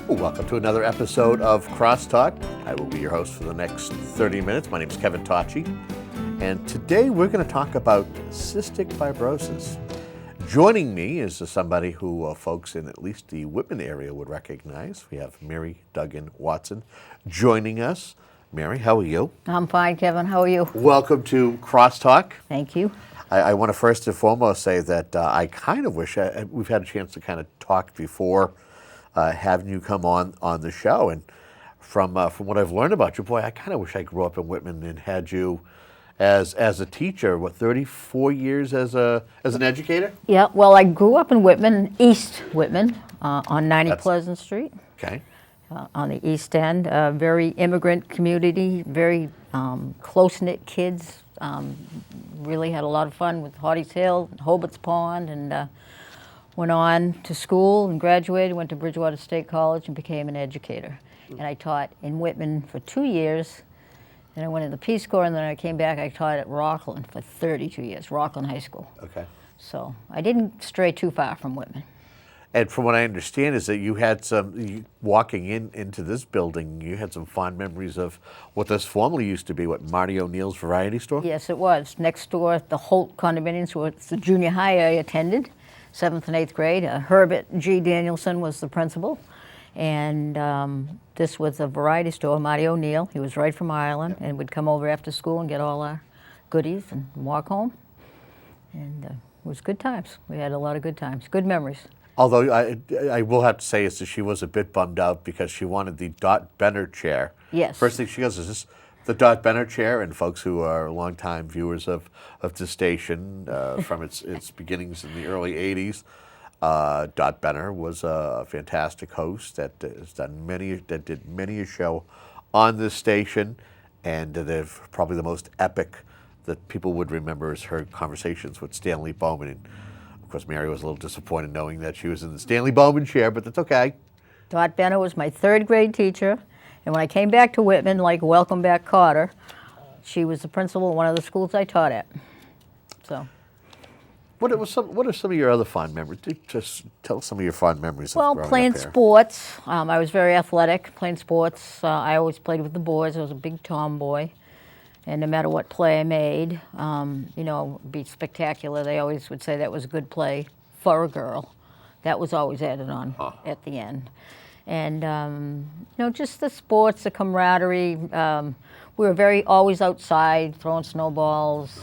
Welcome to another episode of CrossTalk. I will be your host for the next 30 minutes. My name is Kevin Tocci, and today we're going to talk about cystic fibrosis. Joining me is somebody who folks in at least the Whitman area would recognize. We have Mary Duggan Watson joining us. Mary, how are you? I'm fine, Kevin. How are you? Welcome to CrossTalk. Thank you. I want to first and foremost say that I kind of wish we've had a chance to kind of talk before having you come on the show. And from what I've learned about you, boy, I kind of wish I grew up in Whitman and had you as a teacher. What, 34 years as an educator? Yeah. Well, I grew up in Whitman, East Whitman, on 90 Pleasant Street. Okay. On the East End, very immigrant community, very close-knit kids. Really had a lot of fun with Hardy's Hill, Hobart's Pond, and went on to school and graduated, went to Bridgewater State College and became an educator. And I taught in Whitman for 2 years. Then I went in the Peace Corps, and then I came back. I taught at Rockland for 32 years, Rockland High School. Okay. So I didn't stray too far from Whitman. And from what I understand is that you had walking into this building, you had some fond memories of what this formerly used to be, what, Marty O'Neill's Variety Store? Yes, it was. Next door, the Holt condominiums, was the junior high I attended, 7th and 8th grade. Herbert G. Danielson was the principal. And this was a variety store, Marty O'Neill. He was right from Ireland and would come over after school and get all our goodies and walk home. And it was good times. We had a lot of good times, good memories. Although I will have to say is that she was a bit bummed out because she wanted the Dot Benner chair. Yes. First thing she goes, is this the Dot Benner chair? And folks who are longtime viewers of the station from its beginnings in the early 80s, Dot Benner was a fantastic host that did many a show on this station, and probably the most epic that people would remember is her conversations with Stanley Bowman. And of course, Mary was a little disappointed knowing that she was in the Stanley Bowman chair, but that's okay. Dot Benner was my 3rd grade teacher, and when I came back to Whitman, like Welcome Back Cotter, she was the principal at one of the schools I taught at. So. What are some of your other fond memories? Just tell some of your fond memories. Well, of playing up there. sports. I was very athletic, playing sports. I always played with the boys. I was a big tomboy. And no matter what play I made, it'd be spectacular. They always would say that was a good play for a girl. That was always added on at the end. And, just the sports, the camaraderie. We were always outside, throwing snowballs,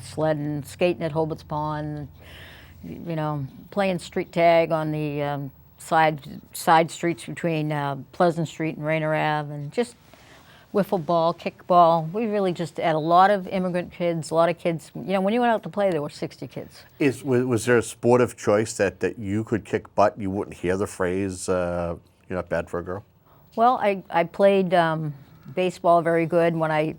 sledding, skating at Hobart's Pond, playing street tag on the side streets between Pleasant Street and Rainer Ave, and just wiffle ball, kickball. We really just had a lot of immigrant kids, a lot of kids. When you went out to play, there were 60 kids. Was there a sport of choice that you could kick butt? You wouldn't hear the phrase, you're not bad for a girl? Well, I played baseball very good. When I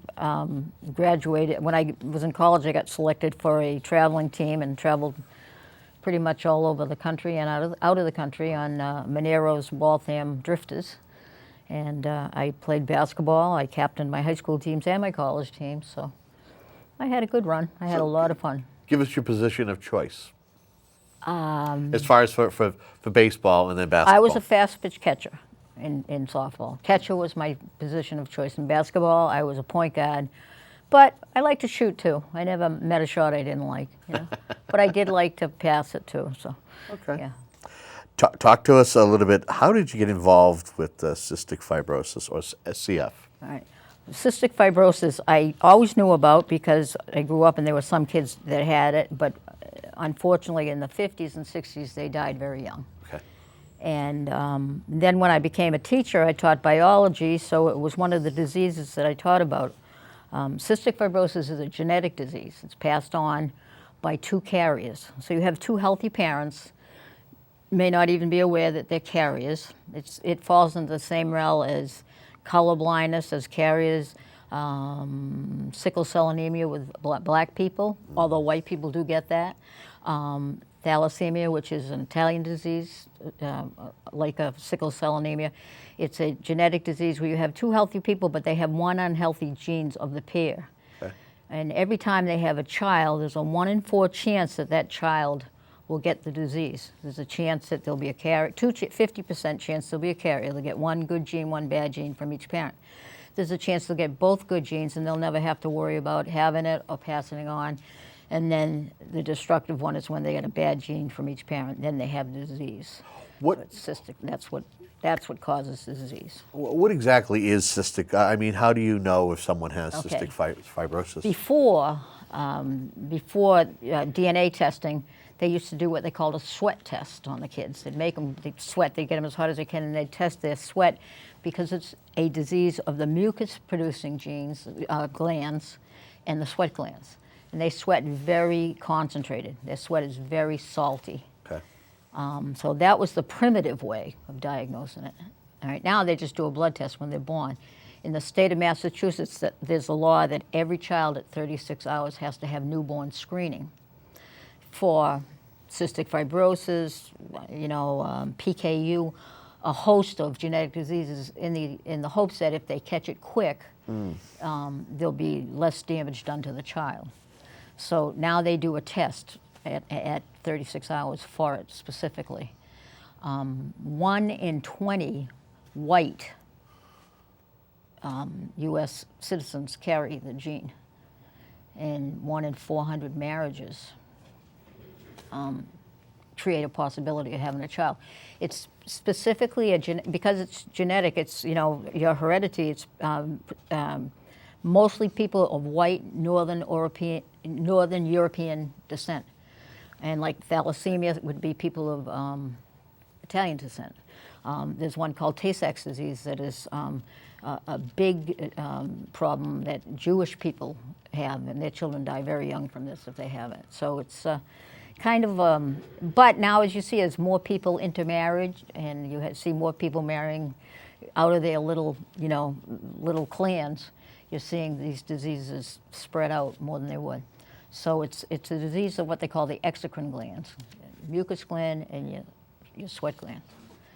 graduated, when I was in college, I got selected for a traveling team and traveled pretty much all over the country and out of the country on Monero's Waltham Drifters. And I played basketball. I captained my high school teams and my college teams. So I had a good run. I had a lot of fun. Give us your position of choice. As far as for baseball and then basketball. I was a fast pitch catcher in softball. Catcher was my position of choice. In basketball, I was a point guard. But I like to shoot, too. I never met a shot I didn't like. But I did like to pass it, too. So, okay. Yeah. Talk to us a little bit. How did you get involved with cystic fibrosis, or CF? All right. Cystic fibrosis, I always knew about because I grew up and there were some kids that had it, but unfortunately in the 50s and 60s, they died very young. Okay. And then when I became a teacher, I taught biology, so it was one of the diseases that I taught about. Cystic fibrosis is a genetic disease. It's passed on by 2 carriers. So you have 2 healthy parents, may not even be aware that they're carriers. It falls into the same realm as color blindness as carriers, sickle cell anemia with black people, although white people do get that. Thalassemia, which is an Italian disease, like a sickle cell anemia. It's a genetic disease where you have 2 healthy people, but they have 1 unhealthy genes of the pair. Okay. And every time they have a child, there's a 1 in 4 chance that that child will get the disease. There's a chance that there'll be a carrier, 50% chance there'll be a carrier. They'll get one good gene, one bad gene from each parent. There's a chance they'll get both good genes and they'll never have to worry about having it or passing it on. And then the destructive one is when they get a bad gene from each parent, then they have the disease. What? So it's cystic, that's what causes the disease. What exactly is cystic? I mean, how do you know if someone has Okay. cystic fibrosis? Before DNA testing, they used to do what they called a sweat test on the kids. They'd make them sweat, they'd get them as hot as they can, and they'd test their sweat because it's a disease of the mucus-producing genes, glands, and the sweat glands. And they sweat very concentrated. Their sweat is very salty. Okay. So that was the primitive way of diagnosing it. All right, now they just do a blood test when they're born. In the state of Massachusetts, there's a law that every child at 36 hours has to have newborn screening for cystic fibrosis, PKU, a host of genetic diseases in the hopes that if they catch it quick, there'll be less damage done to the child. So now they do a test at 36 hours for it specifically. 1 in 20 white U.S. citizens carry the gene, and 1 in 400 marriages create a possibility of having a child. It's specifically because it's genetic. It's your heredity. It's mostly people of white Northern European descent, and like thalassemia would be people of Italian descent. There's one called Tay-Sachs disease that is a big problem that Jewish people have, and their children die very young from this if they have it. So it's kind of, but now as you see, as more people intermarry, and you see more people marrying out of their little clans, you're seeing these diseases spread out more than they would. So it's a disease of what they call the exocrine glands, mucus gland and your sweat gland.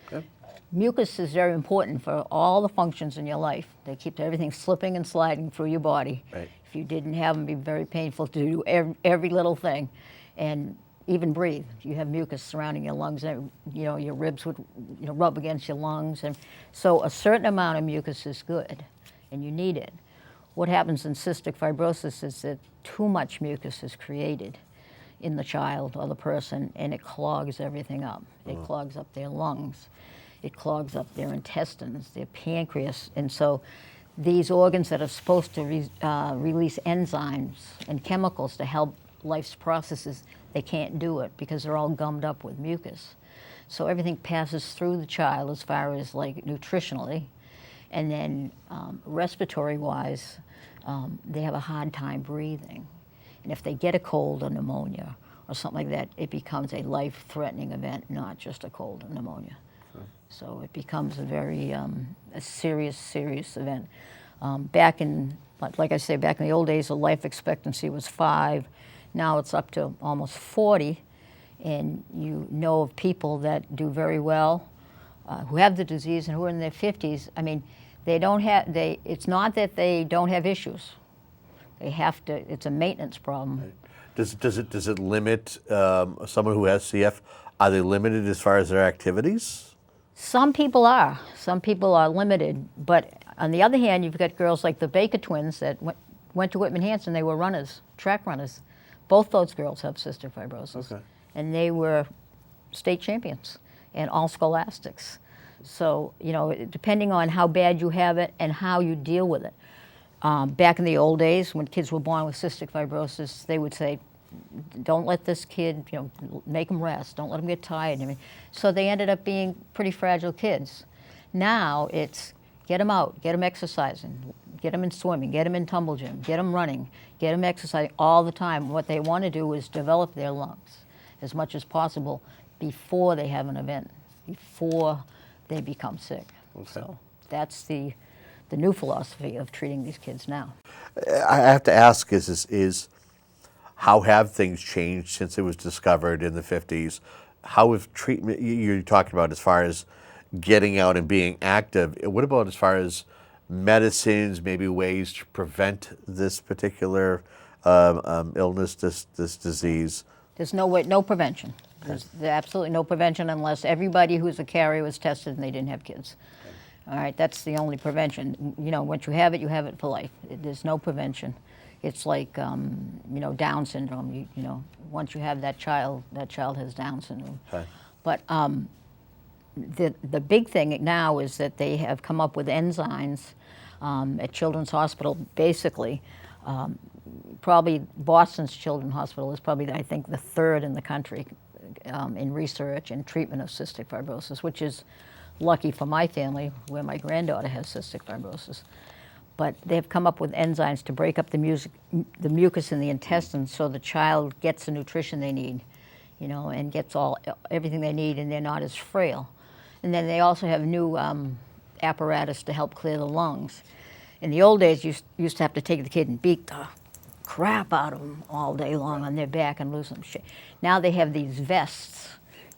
Okay. Mucus is very important for all the functions in your life. They keep everything slipping and sliding through your body. Right. If you didn't have them, it'd be very painful to do every little thing, and even breathe. You have mucus surrounding your lungs, and your ribs would rub against your lungs, and so a certain amount of mucus is good, and you need it. What happens in cystic fibrosis is that too much mucus is created in the child or the person, and it clogs everything up. It clogs up their lungs. It clogs up their intestines, their pancreas. And so these organs that are supposed to release enzymes and chemicals to help life's processes, they can't do it because they're all gummed up with mucus. So everything passes through the child as far as like nutritionally, and then respiratory-wise, they have a hard time breathing. And if they get a cold or pneumonia or something like that, it becomes a life-threatening event, not just a cold or pneumonia. Okay. So it becomes a very a serious event. Back in the old days, the life expectancy was 5. Now it's up to almost 40. And you know of people that do very well, who have the disease and who are in their 50s. I mean, it's not that they don't have issues. They have to, it's a maintenance problem. Right. Does it limit someone who has CF? Are they limited as far as their activities? Some people are. Some people are limited. But on the other hand, you've got girls like the Baker twins that went to Whitman Hanson. They were runners, track runners. Both those girls have cystic fibrosis. Okay. And they were state champions and all scholastics. So, depending on how bad you have it and how you deal with it. Back in the old days, when kids were born with cystic fibrosis, they would say, don't let this kid, make them rest. Don't let them get tired. I mean, so they ended up being pretty fragile kids. Now it's get them out, get them exercising, get them in swimming, get them in tumble gym, get them running, get them exercising all the time. What they want to do is develop their lungs as much as possible before they have an event, before they become sick. Okay. So that's the new philosophy of treating these kids now. I have to ask is how have things changed since it was discovered in the 50s? How have treatment, you're talking about as far as getting out and being active, what about as far as medicines, maybe ways to prevent this particular illness, this disease? There's no prevention. There's absolutely no prevention unless everybody who's a carrier was tested and they didn't have kids. All right, that's the only prevention. You know, once you have it for life. There's no prevention. It's like, you know, Down syndrome. You know, once you have that child has Down syndrome. Okay. But the big thing now is that they have come up with enzymes at Children's Hospital, basically. Probably Boston's Children's Hospital is probably, I think, the third in the country in research and treatment of cystic fibrosis, which is lucky for my family, where my granddaughter has cystic fibrosis. But they've come up with enzymes to break up the mucus in the intestines so the child gets the nutrition they need, you know, and gets everything they need, and they're not as frail. And then they also have new apparatus to help clear the lungs. In the old days, you used to have to take the kid and beat the crap out of them all day long on their back and lose them. Now they have these vests.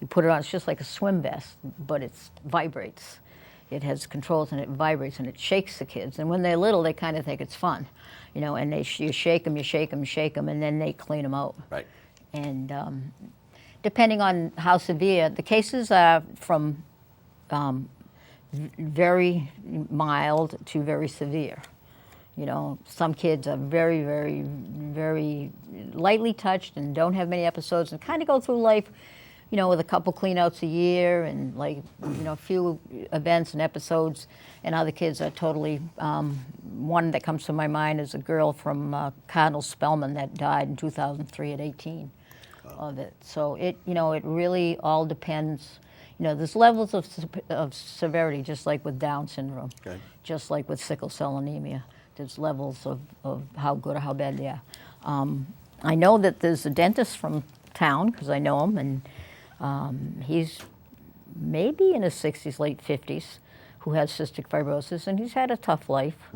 You put it on, it's just like a swim vest, but it vibrates. It has controls and it vibrates and it shakes the kids. And when they're little, they kind of think it's fun, you know, and you shake them, and then they clean them out. Right. And depending on how severe, the cases are from very mild to very severe. You know, some kids are very, very, very lightly touched and don't have many episodes and kind of go through life, you know, with a couple cleanouts a year and, like, you know, a few events and episodes. And other kids are totally, one that comes to my mind is a girl from Cardinal Spellman that died in 2003 at 18 of it. So it, you know, it really all depends. You know, there's levels of severity, just like with Down syndrome, just like with sickle cell anemia. There's levels of how good or how bad they are. I know that there's a dentist from town, because I know him, and he's maybe in his 60s, late 50s, who has cystic fibrosis, and he's had a tough life.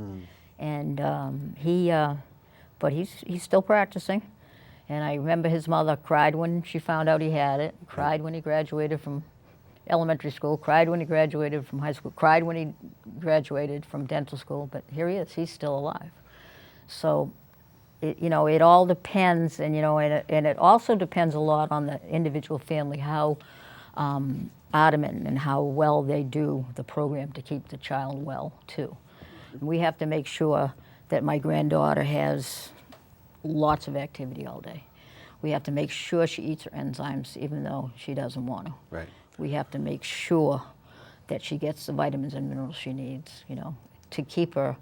And but he's still practicing. And I remember his mother cried when she found out he had it, cried when he graduated from elementary school, cried when he graduated from high school, cried when he graduated from dental school, but here he is, he's still alive. So, you know, it all depends, and, you know, and it also depends a lot on the individual family, how adamant and how well they do the program to keep the child well, too. We have to make sure that my granddaughter has lots of activity all day. We have to make sure she eats her enzymes, even though she doesn't want to. Right. We have to make sure that she gets the vitamins and minerals she needs, you know, to keep her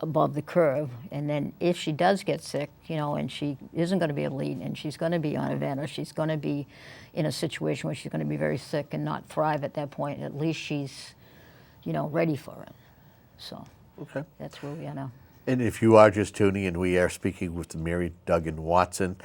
above the curve. And then if she does get sick, you know, and she isn't going to be able to eat, and she's going to be on a vent, or she's going to be in a situation where she's going to be very sick and not thrive at that point, at least she's, you know, ready for it. So that's where we are now. And if you are just tuning in, we are speaking with Mary Duggan Watson.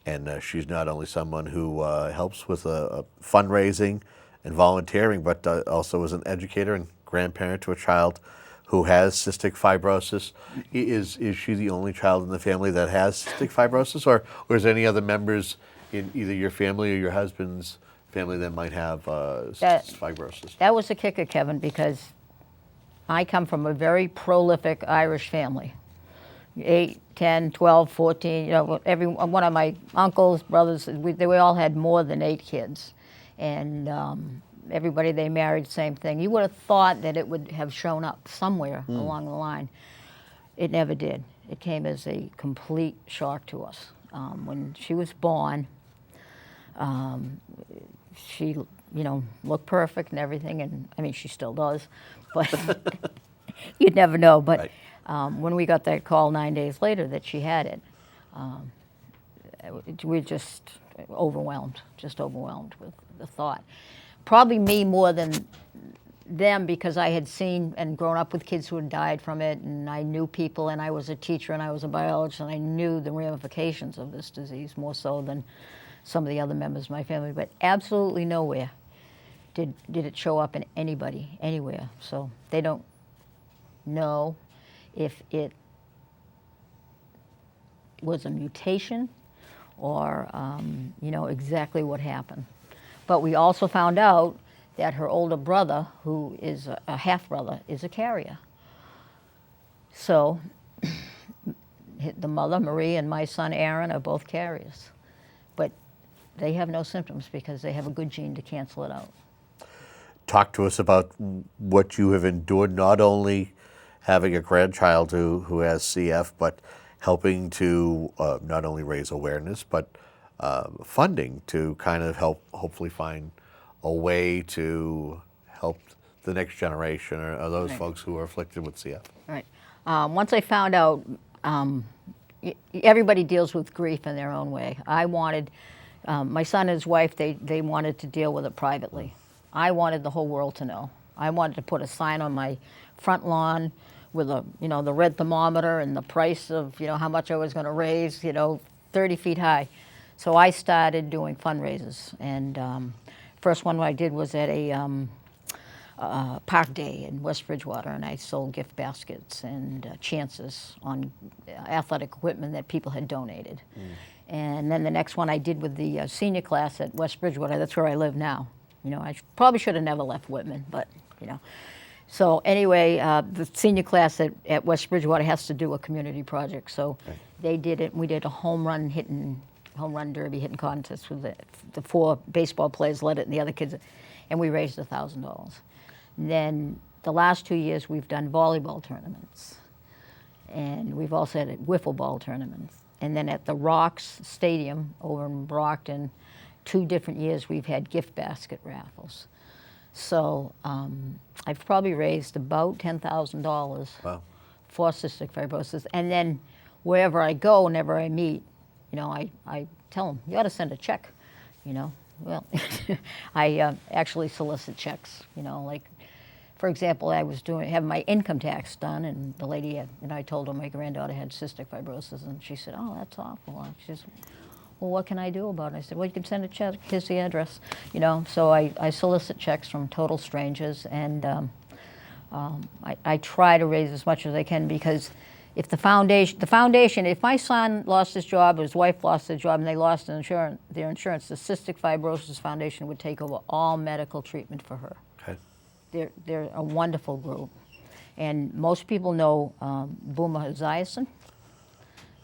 And she's not only someone who helps with fundraising and volunteering, but also is an educator and grandparent to a child who has cystic fibrosis. Is she the only child in the family that has cystic fibrosis, or is there any other members in either your family or your husband's family that might have cystic fibrosis? That was the kicker, Kevin, because I come from a very prolific Irish family. 8, 10, 12, 14, you know, one of my uncles, brothers, they all had more than 8 kids. And everybody they married, same thing. You would have thought that it would have shown up somewhere along the line. It never did. It came as a complete shock to us. When she was born, she, you know, looked perfect and everything, and I mean, she still does, but you'd never know. But right. When we got that call 9 days later that she had it, we were just overwhelmed with the thought. Probably me more than them, because I had seen and grown up with kids who had died from it, and I knew people, and I was a teacher and I was a biologist, and I knew the ramifications of this disease more so than some of the other members of my family. But absolutely nowhere did it show up in anybody, anywhere. So they don't know if it was a mutation or, you know, exactly what happened. But we also found out that her older brother, who is a half-brother, is a carrier. So the mother, Marie, and my son, Aaron, are both carriers. But they have no symptoms because they have a good gene to cancel it out. Talk to us about what you have endured, not only having a grandchild who has CF, but helping to not only raise awareness, but funding to kind of help hopefully find a way to help the next generation or those folks who are afflicted with CF. Right. Once I found out, everybody deals with grief in their own way. I wanted, my son and his wife, they wanted to deal with it privately. I wanted the whole world to know. I wanted to put a sign on my front lawn with a, the red thermometer and the price of, how much I was going to raise, 30 feet high. So I started doing fundraisers. And first one I did was at a park day in West Bridgewater, and I sold gift baskets and chances on athletic equipment that people had donated. And then the next one I did with the senior class at West Bridgewater. That's where I live now. I probably should have never left Whitman, but, So anyway, the senior class at West Bridgewater has to do a community project. So they did it. We did a home run derby hitting contest with the 4 baseball players led it and the other kids. And we raised $1,000. Then the last 2 years we've done volleyball tournaments. And we've also had wiffle ball tournaments. And then at the Rocks Stadium over in Brockton, 2 different years we've had gift basket raffles. So I've probably raised about $10,000 for cystic fibrosis. And then wherever I go, whenever I meet, I tell them, you ought to send a check, Well, I actually solicit checks, like, for example, I was having my income tax done, and the lady, I told her my granddaughter had cystic fibrosis, and she said, oh, that's awful. And she says, well, what can I do about it? I said, well, you can send a check. Here's the address. So I solicit checks from total strangers, and I try to raise as much as I can, because if the foundation, if my son lost his job, or his wife lost their job, and they lost their insurance, the Cystic Fibrosis Foundation would take over all medical treatment for her. Okay. They're a wonderful group. And most people know Boomer Esiason,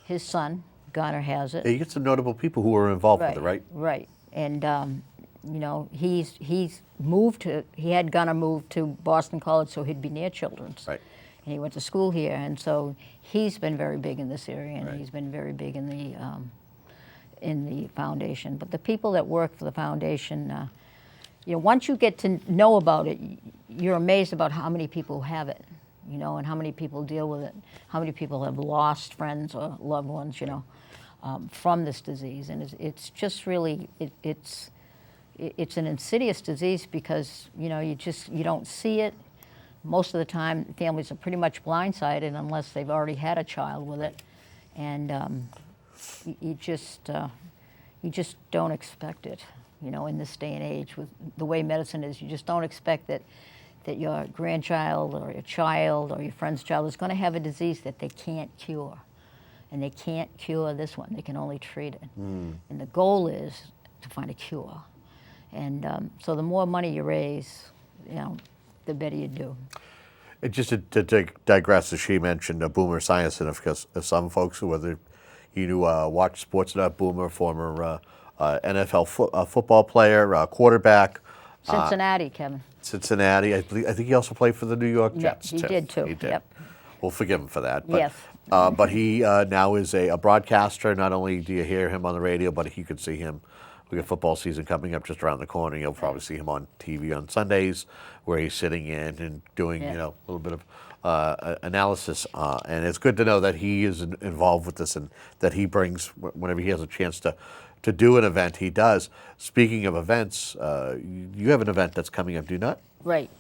his son. Gunnar has it. Yeah, you get some notable people who are involved with it, right? Right. And, he's moved to, he had Gunnar move to Boston College so he'd be near Children's. Right. And he went to school here. And so he's been very big in this area, and he's been very big in the foundation. But the people that work for the foundation, once you get to know about it, you're amazed about how many people have it, and how many people deal with it, how many people have lost friends or loved ones, from this disease. And it's just really, it's an insidious disease because, you don't see it. Most of the time, families are pretty much blindsided unless they've already had a child with it. And you just don't expect it, in this day and age with the way medicine is. You just don't expect that your grandchild or your child or your friend's child is going to have a disease that they can't cure. And they can't cure this one. They can only treat it. And the goal is to find a cure. And so the more money you raise, the better you do. And just to digress, as she mentioned, Boomer Esiason, because some folks who, whether you watch sports, not Boomer, former NFL football player, quarterback. Cincinnati, Kevin. Cincinnati. I think he also played for the New York Jets. He did too. He did. Yep. We'll forgive him for that. But, yes. But he now is a broadcaster. Not only do you hear him on the radio, but you can see him. We got football season coming up just around the corner. You'll probably see him on TV on Sundays, where he's sitting in and doing a little bit of analysis. And it's good to know that he is involved with this, and that he brings, whenever he has a chance to do an event, he does. Speaking of events, you have an event that's coming up, do you not? Right.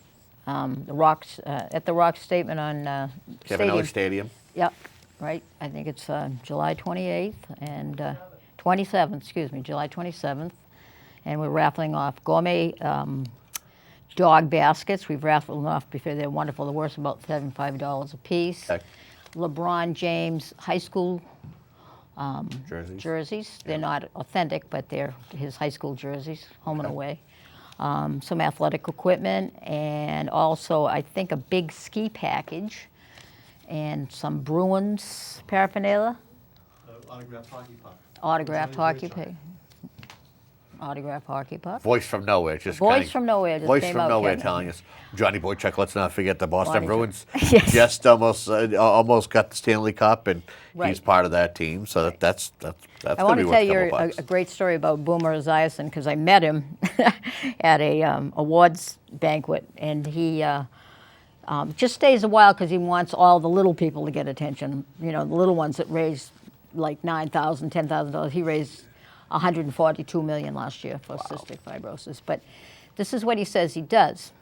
The Rocks, at the Rocks Statement on Kevin Stadium. Yep, right. I think it's July 28th and 27th, excuse me, July 27th. And we're raffling off gourmet dog baskets. We've raffled them off before. They're wonderful. They're worth about $75 a piece. Okay. LeBron James high school jerseys. They're not authentic, but they're his high school jerseys, home and away. Some athletic equipment, and also I think a big ski package, and some Bruins paraphernalia. Autographed hockey puck. Autographed hockey puck. autograph hockey puck. Voice from nowhere, just Voice kinda- from nowhere just voice came from out, nowhere Kevin. telling us, Johnny Boychuk. Let's not forget the Boston Johnny Bruins Yes. just almost got the Stanley Cup, and he's Right. part of that team. So Right. that's I gonna want be to worth tell a you couple a bucks. great story about Boomer Esiason because I met him at a awards banquet, and he just stays a while because he wants all the little people to get attention. You know, the little ones that raise like $9,000, $10,000. He raised $142 million last year for cystic fibrosis. But this is what he says he does.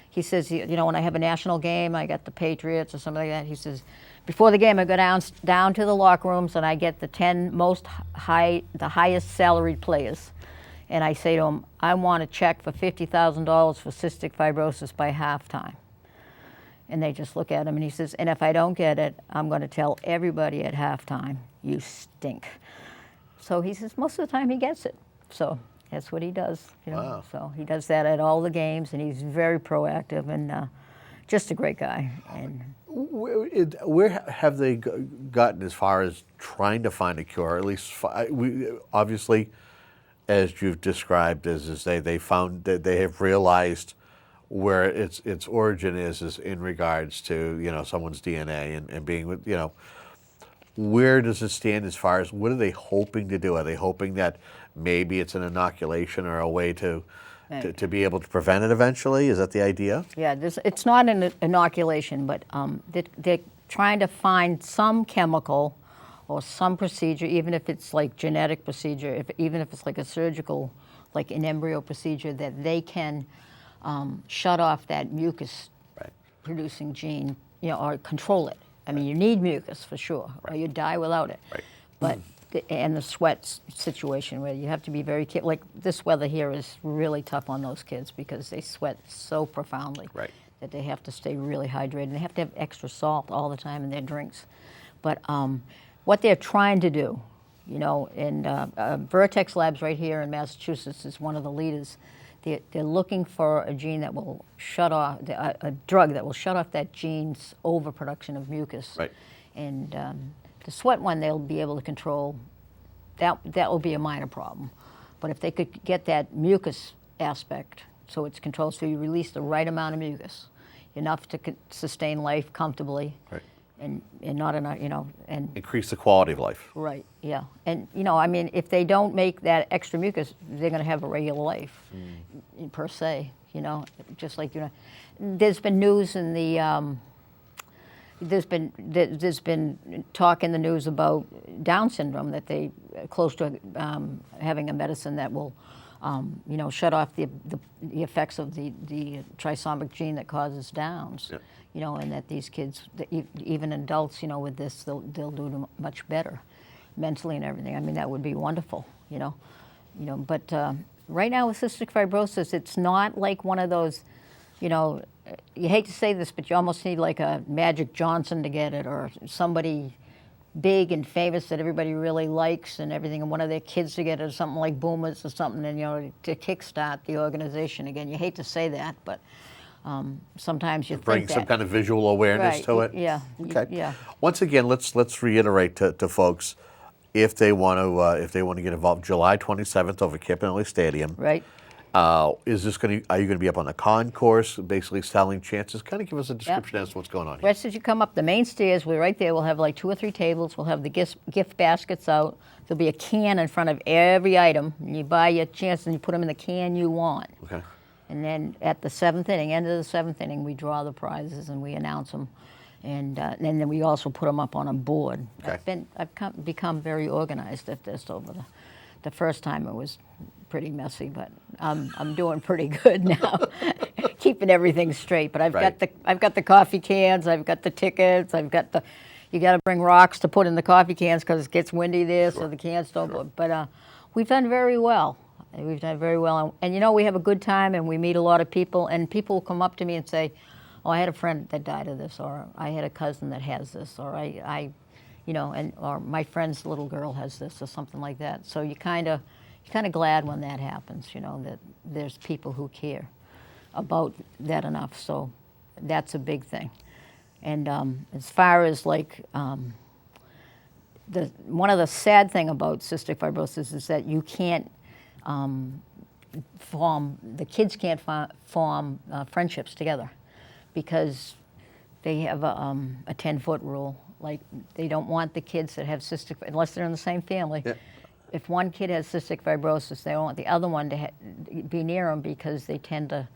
He says, you know, when I have a national game, I got the Patriots or something like that. He says, before the game, I go down to the locker rooms and I get the 10 the highest salaried players. And I say to them, I want a check for $50,000 for cystic fibrosis by halftime. And they just look at him and he says, and if I don't get it, I'm going to tell everybody at halftime, you stink. So he says most of the time he gets it. So that's what he does. You know? Wow. So he does that at all the games, and he's very proactive and just a great guy. And Where have they gotten as far as trying to find a cure? At least, obviously, as you've described, as they found that they have realized where its origin is in regards to someone's DNA and being with Where does it stand as far as what are they hoping to do? Are they hoping that maybe it's an inoculation or a way to be able to prevent it eventually? Is that the idea? yeah, it's not an inoculation, but they're trying to find some chemical or some procedure, even if it's like genetic procedure, even if it's like a surgical, like an embryo procedure, that they can shut off that mucus producing gene, or control it. I mean, you need mucus for sure, or you die without it. Right. But and the sweat situation where you have to be very careful. Like this weather here is really tough on those kids because they sweat so profoundly that they have to stay really hydrated. And they have to have extra salt all the time in their drinks. But what they're trying to do, and Vertex Labs right here in Massachusetts is one of the leaders. They're looking for a gene that will shut off, a drug that will shut off that gene's overproduction of mucus. Right. And the sweat one, they'll be able to control. That will be a minor problem. But if they could get that mucus aspect, so it's controlled, so you release the right amount of mucus, enough to sustain life comfortably. Right. And not enough, and Increase the quality of life. right, yeah. And, I mean, if they don't make that extra mucus, they're going to have a regular life, per se, just like, there's been news in the, there's been talk in the news about Down syndrome, that they close to having a medicine that will, shut off the effects of the trisomic gene that causes Downs. Yep. And that these kids, even adults, with this, they'll do much better, mentally and everything. I mean, that would be wonderful, But right now with cystic fibrosis, it's not like one of those, you hate to say this, but you almost need like a Magic Johnson to get it, or somebody big and famous that everybody really likes and everything, and one of their kids to get it, or something like Boomers or something, and to kickstart the organization again. You hate to say that, but sometimes you Bring think some that. kind of visual awareness Right, to it. yeah, Okay. yeah. Once again, let's reiterate to folks if they want to get involved. July 27th over Campanelli Stadium. Right. Are you going to be up on the concourse, basically selling chances? Kind of give us a description as to what's going on here. Rest as you come up the main stairs, we're right there. We'll have like 2 or 3 tables. We'll have the gift baskets out. There'll be a can in front of every item. And you buy your chances and you put them in the can you want. Okay. And then at the 7th inning, end of the 7th inning, we draw the prizes and we announce them. And then we also put them up on a board. Okay. I've become very organized at this over the first time. It was pretty messy, but I'm doing pretty good now, keeping everything straight. But I've got the coffee cans, I've got the tickets, you got to bring rocks to put in the coffee cans because it gets windy there, so the cans don't. But we've done very well. We've done very well, and we have a good time, and we meet a lot of people, and people will come up to me and say, "Oh, I had a friend that died of this," or "I had a cousin that has this," or or my friend's little girl has this, or something like that. So you're kind of glad when that happens, that there's people who care about that enough. So that's a big thing. And as far as like one of the sad thing about cystic fibrosis is that you can't the kids can't form friendships together because they have a 10-foot rule. Like, they don't want the kids that have cystic, unless they're in the same family. Yeah. If one kid has cystic fibrosis, they don't want the other one to be near them because they tend to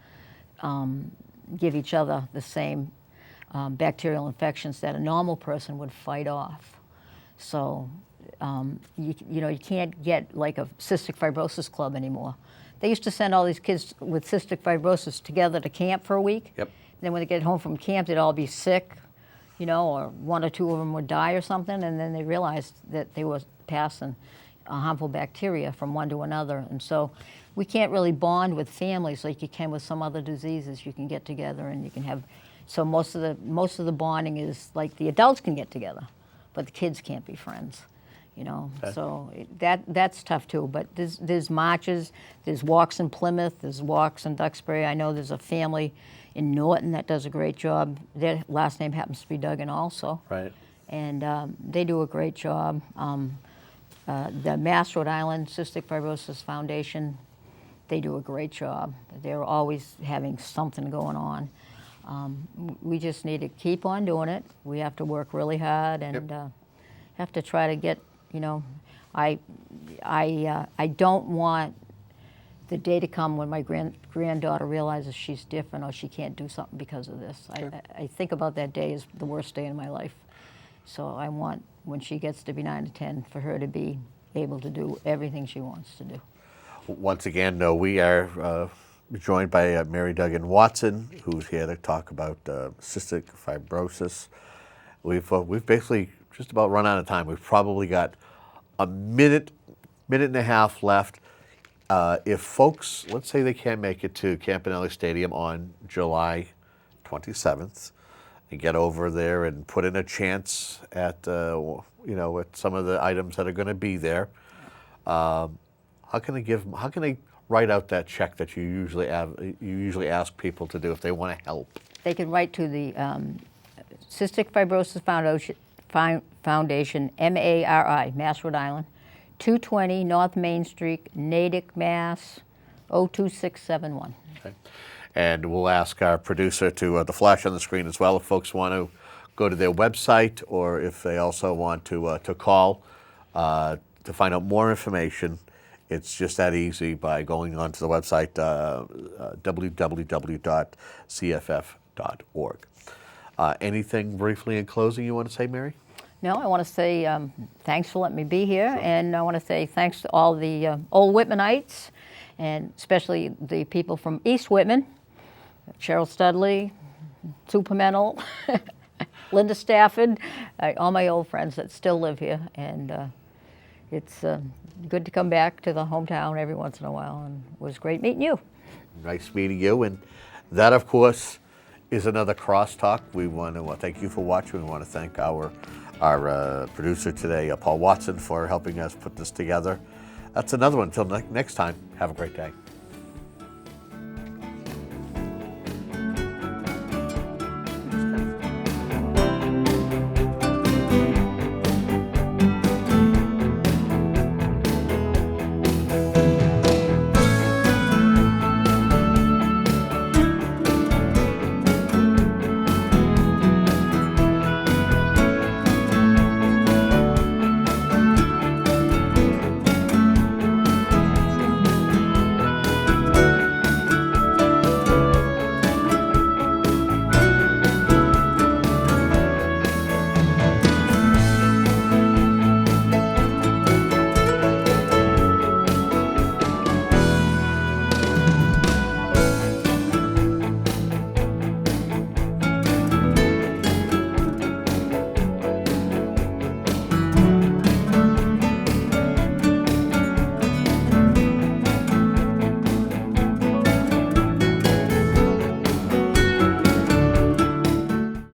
give each other the same bacterial infections that a normal person would fight off. So, you can't get like a cystic fibrosis club anymore. They used to send all these kids with cystic fibrosis together to camp for a week. Yep. And then when they get home from camp, they'd all be sick, or one or two of them would die or something, and then they realized that they were passing harmful bacteria from one to another. And so we can't really bond with families like you can with some other diseases. You can get together and you can have, so most of the bonding is like the adults can get together, but the kids can't be friends. Okay. So that's tough too. But there's marches, there's walks in Plymouth, there's walks in Duxbury. I know there's a family in Norton that does a great job. Their last name happens to be Duggan also. Right. And they do a great job. The Mass Rhode Island Cystic Fibrosis Foundation, they do a great job. They're always having something going on. We just need to keep on doing it. We have to work really hard and have to try to get, I don't want the day to come when my granddaughter realizes she's different or she can't do something because of this. I think about that day as the worst day in my life. So I want, when she gets to be 9 to 10, for her to be able to do everything she wants to do. Once again, we are joined by Mary Duggan Watson, who's here to talk about cystic fibrosis. We've basically just about run out of time. We've probably got a minute and a half left. If folks, let's say they can't make it to Campanelli Stadium on July 27th, and get over there and put in a chance at at some of the items that are going to be there, how can they write out that check that you usually ask people to do if they want to help? They can write to the Cystic Fibrosis Foundation, MARI, Mass Rhode Island, 220 North Main Street, Natick, Mass. 02671. Okay. And we'll ask our producer to the flash on the screen as well if folks want to go to their website or if they also want to call to find out more information. It's just that easy by going onto the website www.cff.org. Anything briefly in closing you want to say, Mary? No, I want to say thanks for letting me be here, sure. And I want to say thanks to all the old Whitmanites, and especially the people from East Whitman, Cheryl Studley, Sue Pimentel, Linda Stafford, all my old friends that still live here, and it's good to come back to the hometown every once in a while, and it was great meeting you. Nice meeting you, and that, of course, is another CrossTalk. We want to thank you for watching. We want to thank our producer today, Paul Watson, for helping us put this together. That's another one. Until next time, have a great day.